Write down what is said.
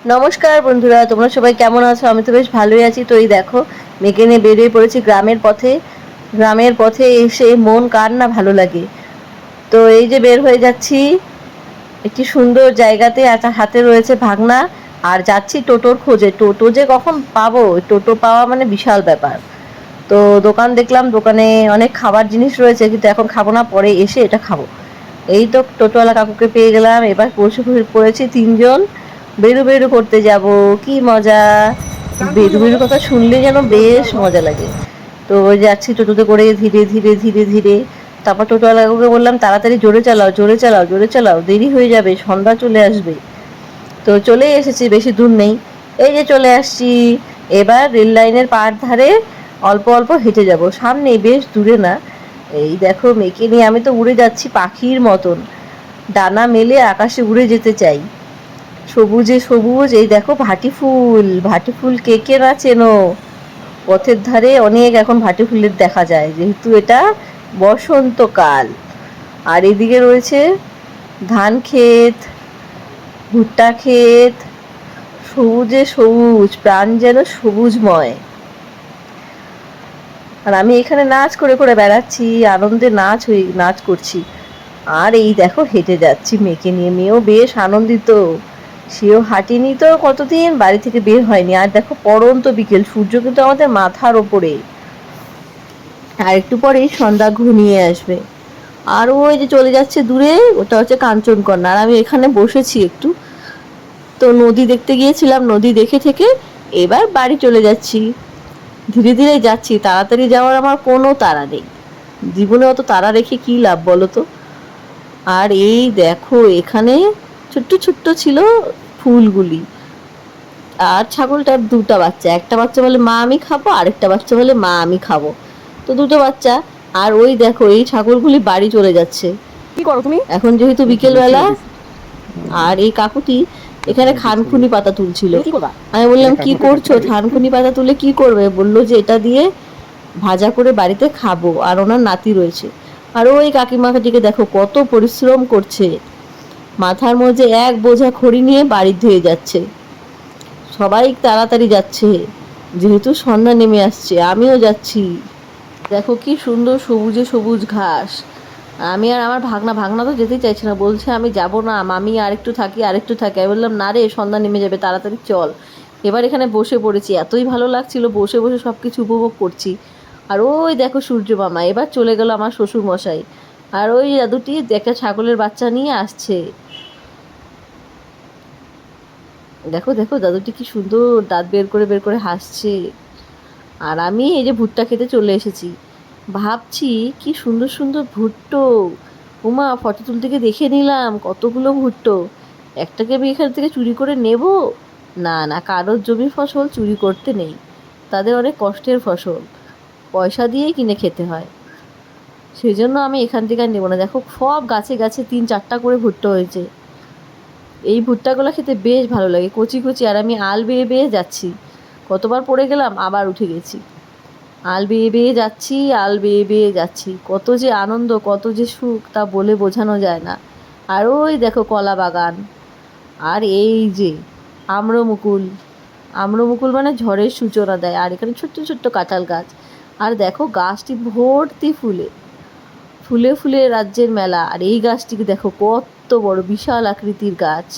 নমস্কার বন্ধুরা, তোমরা সবাই কেমন আছো? আমি তো বেশ ভালোই আছি। তো এই দেখো, মেয়েকে নিয়ে বেরিয়ে পড়েছি গ্রামের পথে। গ্রামের পথে এসে মন কার না ভালো লাগে। তো এই যে বের হয়ে যাচ্ছি একটি সুন্দর জায়গাতে, হাতে রয়েছে ভাগনা, আর যাচ্ছি টোটোর খোঁজে। টোটো যে কখন পাবো, টোটো পাওয়া মানে বিশাল ব্যাপার। তো দোকান দেখলাম, দোকানে অনেক খাবার জিনিস রয়েছে, কিন্তু এখন খাবো না, পরে এসে এটা খাবো। এই তো টোটোওয়ালা কাকুকে পেয়ে গেলাম। এবার বসে পড়েছি তিনজন, বেরু বেরু করতে যাব। কি মজা! বেরু বেরুর কথা শুনলে যেন বেশ মজা লাগে। তো ওই যাচ্ছি টোটোতে করে, ধীরে ধীরে ধীরে ধীরে। তারপর টোটোওয়ালা কাকুকে বললাম, তাড়াতাড়ি জোরে চালাও, জোরে চালাও, জোরে চালাও, দেরি হয়ে যাবে, সন্ধ্যা চলে আসবে। তো চলে এসেছি, বেশি দূর নেই, এই যে চলে আসছি। এবার রেল লাইনের পাড় ধারে অল্প অল্প হেঁটে যাব, সামনে, বেশ দূরে না। এই দেখো, মেয়েকে নিয়ে আমি তো উড়ে যাচ্ছি পাখির মতন, ডানা মেলে আকাশে উড়ে যেতে চাই। সবুজে সবুজ, এই দেখো ভাটি ফুল। ভাটি ফুল কে কে না চেনো? পথের ধারে অনেক এখন ভাটি ফুলের দেখা যায়, যেহেতু এটা বসন্তকাল। আর এদিকে রয়েছে ধান ক্ষেত, ভুট্টা ক্ষেত, সবুজে সবুজ, প্রাণ যেন সবুজময়। আর আমি এখানে নাচ করে করে বেড়াচ্ছি, আনন্দে নাচ করছি। আর এই দেখো হেঁটে যাচ্ছি মেয়েকে নিয়ে, মেয়েও বেশ আনন্দিত। সেও হাঁটেনি তো কতদিন, বাড়ি থেকে বের হয়নি। আর দেখো পড়ন্ত বিকেল, সূর্য কিন্তু আমাদের মাথার ওপরে। আর একটু পরেই সন্ধ্যা ঘনিয়ে আসবে। আর ওই যে চলে যাচ্ছে দূরে, ওটা হচ্ছে কাঞ্চনকন্যা। আর আমি এখানে বসেছি একটু। তো নদী দেখতে গিয়েছিলাম, নদী দেখে থেকে এবার বাড়ি চলে যাচ্ছি। ধীরে ধীরে যাচ্ছি, তাড়াতাড়ি যাওয়ার আমার কোনো তাড়া নেই। জীবনে অত তাড়া রেখে কি লাভ বলো তো? আর এই দেখো, এখানে ছোট্ট ছোট্ট ছিল ফুলগুলি। আর ছাগলটার দুটো বাচ্চা, একটা বাচ্চা বলে মা আমি খাবো, আরেকটা বাচ্চা বলে মা আমি খাবো। তো দুটো বাচ্চা। আর ওই দেখো, এই ছাগলগুলি বাড়ি চলে যাচ্ছে। কি করো তুমি? এখন যেহেতু বিকেল বেলা। আর এই কাকুটি এখানে খানকুনি পাতা তুলছিল। তুমি কি করবা? আমি বললাম কি করছো? থানকুনি পাতা তুলে কি করবে? বললো যে এটা দিয়ে ভাজা করে বাড়িতে খাবো, আর ওনার নাতি রয়েছে। আর ওই কাকিমাটিকে দেখো কত পরিশ্রম করছে, মাথার মধ্যে এক বোঝা খড়ি নিয়ে বাড়ি ধুয়ে যাচ্ছে। সবাই তাড়াতাড়ি যাচ্ছে, যেহেতু সন্ধ্যা নেমে আসছে, আমিও যাচ্ছি। দেখো কি সুন্দর সবুজে সবুজ ঘাস। আমি আর আমার ভাগনা, ভাগনা তো যেতেই চাইছে না, বলছে আমি যাব না মামি, আরেকটু থাকি, আরেকটু থাকি। আমি বললাম না রে, সন্ধ্যা নেমে যাবে, তাড়াতাড়ি চল। এবার এখানে বসে পড়েছি, এতই ভালো লাগছিল, বসে বসে সব কিছু উপভোগ করছি। আর ওই দেখো সূর্য মামা এবার চলে গেল, আমার শ্বশুর মশাই। আর ওই দাদুটি একটা ছাগলের বাচ্চা নিয়ে আসছে। দেখো দেখো, দাদুটি কি সুন্দর দাঁত বের করে বের করে হাসছে। আর আমি এই যে ভুট্টা খেতে চলে এসেছি। ভাবছি কি সুন্দর সুন্দর ভুট্টো। উমা, ফটো তুলতে গিয়ে দেখে নিলাম কতগুলো ভুট্টো। একটাকে আমি এখান থেকে চুরি করে নেব? না না, কারোর জমির ফসল চুরি করতে নেই, তাদের অনেক কষ্টের ফসল, পয়সা দিয়েই কিনে খেতে হয়। সেই জন্য আমি এখান থেকে আর নেবো না। দেখো সব গাছে গাছে 3-4টা করে ভুট্টো হয়েছে। এই ভুট্টাগুলো খেতে বেশ ভালো লাগে, কচি কচি। আর আমি আল বেয়ে বেয়ে যাচ্ছি, কতবার পড়ে গেলাম, আবার উঠে গেছি। আল বেয়ে বেয়ে যাচ্ছি, আল বেয়ে বেয়ে যাচ্ছি। কত যে আনন্দ, কত যে সুখ, তা বলে বোঝানো যায় না। আর ওই দেখো কলা বাগান। আর এই যে আম্রমুকুল। আম্রমুকুল মানে ঝড়ের সূচনা দেয়। আর এখানে ছোট্ট ছোট্ট কাঁঠাল গাছ। আর দেখো গাছটি ভর্তি ফুলে, ফুলে ফুলে রাজ্যের মেলা। আর এই গাছটিকে দেখো কত বড়, বিশাল আকৃতির গাছ।